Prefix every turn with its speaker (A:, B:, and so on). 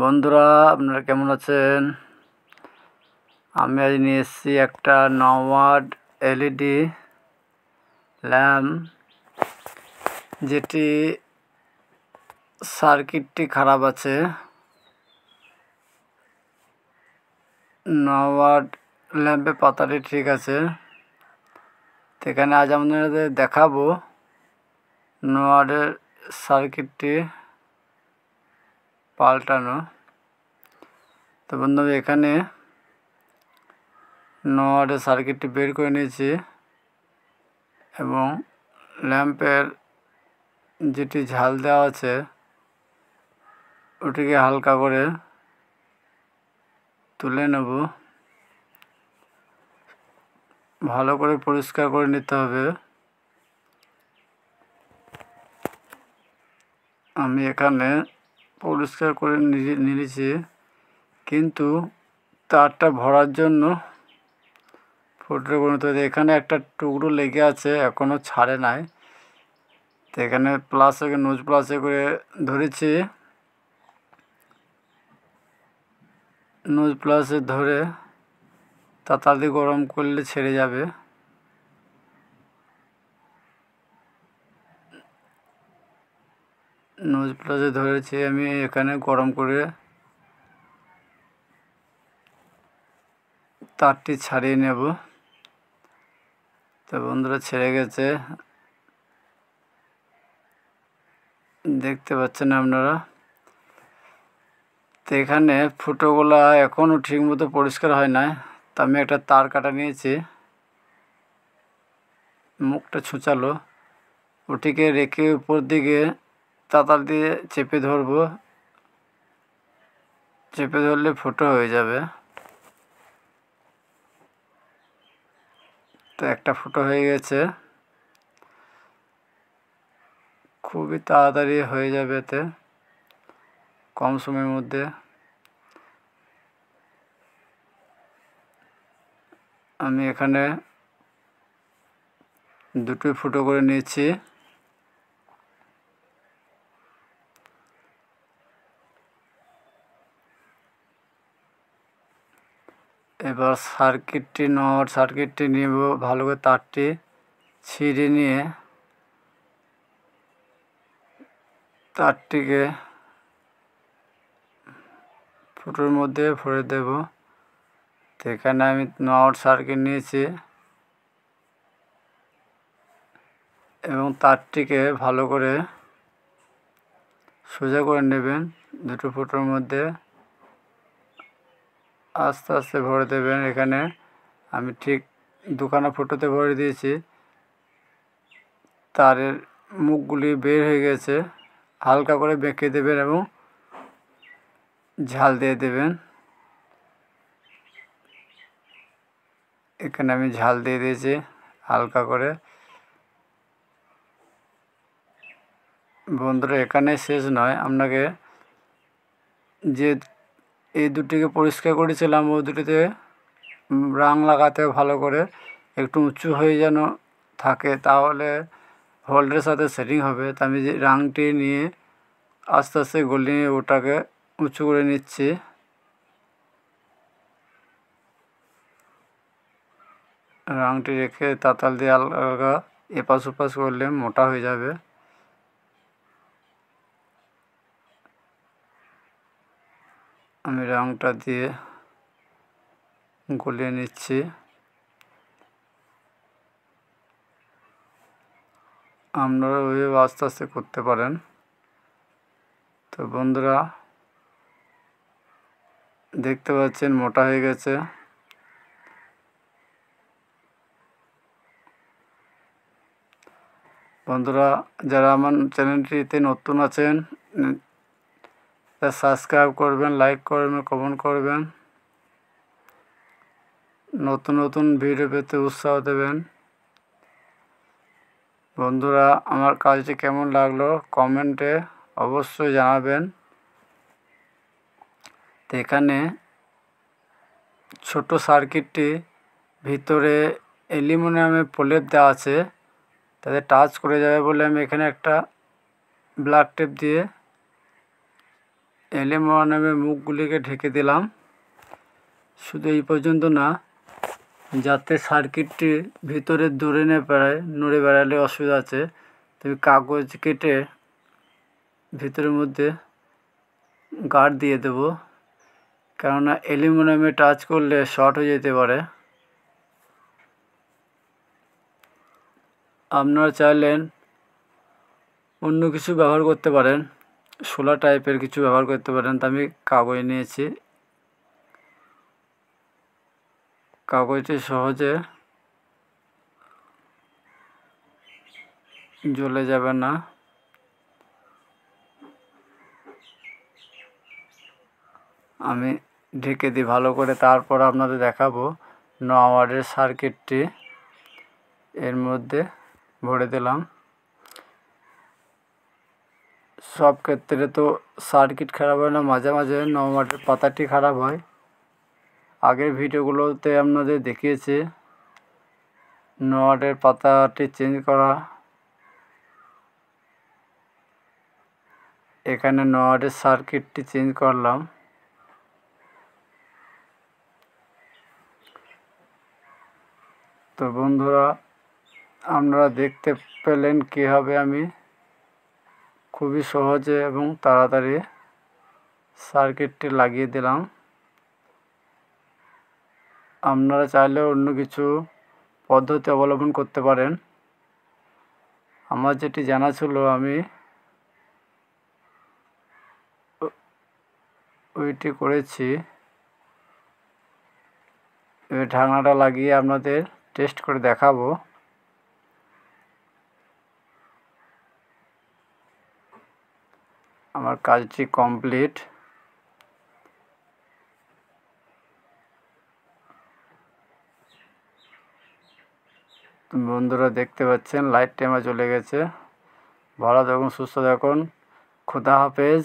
A: বন্ধুরা, আপনারা কেমন আছেন? আমি আজ নিয়ে এসেছি একটা 9 ওয়াট এলইডি ল্যাম্প, যেটি সার্কিটটি খারাপ আছে। 9 ওয়াট ল্যাম্পের পাতাটি ঠিক আছে। তো এখানে আজ আপনাদের দেখাবো 9 ওয়াটের সার্কিটটি পাল্টানো। তো বন্ধু, এখানে 9 ওয়াটের সার্কিটটি বের করে নিয়েছি এবং ল্যাম্পের যেটি ঝাল দেওয়া আছে ওটিকে হালকা করে তুলে নেব। ভালো করে পরিষ্কার করে নিতে হবে। আমি এখানে পরিষ্কার করে নিয়েছি, কিন্তু তারটা ভরার জন্য ফুটো করে নিতে হবে। এখানে একটা টুকরো লেগে আছে, এখনও ছাড়ে নাই। তো এখানে নোজ প্লাসে করে ধরেছি। নোজ প্লাসে ধরে তাড়াতাড়ি গরম করলে ছেড়ে যাবে। নোজ প্লাসে ধরেছি আমি, এখানে গরম করে তারটি ছাড়িয়ে নেব। তো বন্ধুরা, ছেড়ে গেছে, দেখতে পাচ্ছেন আপনারা। তো এখানে ফুটোগুলা এখনও ঠিকমতো পরিষ্কার হয় না। তো আমি একটা তার কাটা নিয়েছি, মুখটা ছুঁচালো, ওটিকে রেখে উপর দিকে তাতাল দিয়ে চেপে ধরবো। চেপে ধরলে ফুটো হয়ে যাবে। তো একটা ফুটো হয়ে গেছে, খুবই তাড়াতাড়ি হয়ে যাবে এতে, কম সময়ের মধ্যে। আমি এখানে দুটোই ফুটো করে নিয়েছি। এবার সার্কিটটি নিব, ভালো করে তারটি ছিঁড়ে নিয়ে তারটিকে ফুটোর মধ্যে ভরে দেব। তো এখানে আমি 9 ওয়াট সার্কিট নিয়েছি এবং তারটিকে ভালো করে সোজা করে নেবেন। দুটো ফুটোর মধ্যে আস্তে আস্তে ভরে দেবেন। এখানে আমি ঠিক দুখানা ফুটোতে ভরে দিয়েছি। তারের মুখগুলি বের হয়ে গেছে, হালকা করে বেঁকে দেবেন এবং ঝাল দিয়ে দেবেন। এখানে আমি ঝাল দিয়ে দিয়েছি হালকা করে। বন্ধুরা, এখানে শেষ নয়, আপনাকে যে এই দুটিকে পরিষ্কার করেছিলাম ওই দুটিতে রাং লাগাতে ভালো করে, একটু উঁচু হয়ে যেন থাকে, তাহলে হোল্ডের সাথে সেটিং হবে। তা আমি যে রাংটি নিয়ে আস্তে আস্তে গলিয়ে ওটাকে উঁচু করে নিচ্ছি। রাংটি রেখে তাতাল দিয়ে হালকা এপাশ ওপাশ করলে মোটা হয়ে যাবে। আমি রংটা দিয়ে গলিয়ে নিচ্ছি। আপনারা ওইভাবে আস্তে আস্তে করতে পারেন। তো বন্ধুরা, দেখতে পাচ্ছেন মোটা হয়ে গেছে। বন্ধুরা, যারা আমার চ্যানেলটিতে নতুন আছেন সাবস্ক্রাইব করবেন, লাইক করবেন, কমেন্ট করবেন, নতুন নতুন ভিডিও পেতে উৎসাহ দেবেন। বন্ধুরা, আমার কাজটি কেমন লাগলো কমেন্টে অবশ্যই জানাবেন। তো এখানে ছোট সার্কিটটি ভিতরে অ্যালুমিনিয়ামের প্রলেপ দেওয়া আছে, তাতে টাচ করে যাবে বলে আমি এখানে একটা ব্ল্যাক টেপ দিয়ে অ্যালুমিনিয়ামের মুখগুলিকে ঢেকে দিলাম। শুধু এই পর্যন্ত না, যাতে সার্কিটটি ভিতরে দূরে নড়ে বেড়ালে অসুবিধা আছে, তুমি কাগজ কেটে ভিতরের মধ্যে গার্ড দিয়ে দেব, কেননা অ্যালুমিনিয়ামে টাচ করলে শর্ট হয়ে যেতে পারে। আপনারা চাইলেন অন্য কিছু ব্যবহার করতে পারেন, সোলার টাইপের কিছু ব্যবহার করতে পারেন। তা আমি কাগজ নিয়েছি, কাগজটি সহজে জ্বলে যাবে না। আমি ঢেকে দিই ভালো করে, তারপর আপনাদের দেখাবো 9 ওয়াটের সার্কিটটি এর মধ্যে ভরে দিলাম। সব ক্ষেত্রে তো সার্কিট খারাপ হয় না, মাঝে মাঝে 9 ওয়াটের পাতাটি খারাপ হয়। আগের ভিডিওগুলোতে আপনাদের দেখিয়েছি 9 ওয়াটের পাতাটি চেঞ্জ করা। এখানে 9 ওয়াটের সার্কিটটি চেঞ্জ করলাম। তো বন্ধুরা, আপনারা দেখতে পেলেন কীভাবে আমি খুবই সহজে এবং তাড়াতাড়ি সার্কিটটি লাগিয়ে দিলাম। আপনারা চাইলে অন্য কিছু পদ্ধতি অবলম্বন করতে পারেন। আমার যেটি জানা ছিল আমি ওইটি করেছি। এবার ঢাকনাটা লাগিয়ে আপনাদের টেস্ট করে দেখাবো। আমার কাজটি কমপ্লিট। বন্ধুরা দেখতে পাচ্ছেন লাইট টাইমে চলে গেছে। ভালো থাকুন, সুস্থ থাকুন, খোদা হাফেজ।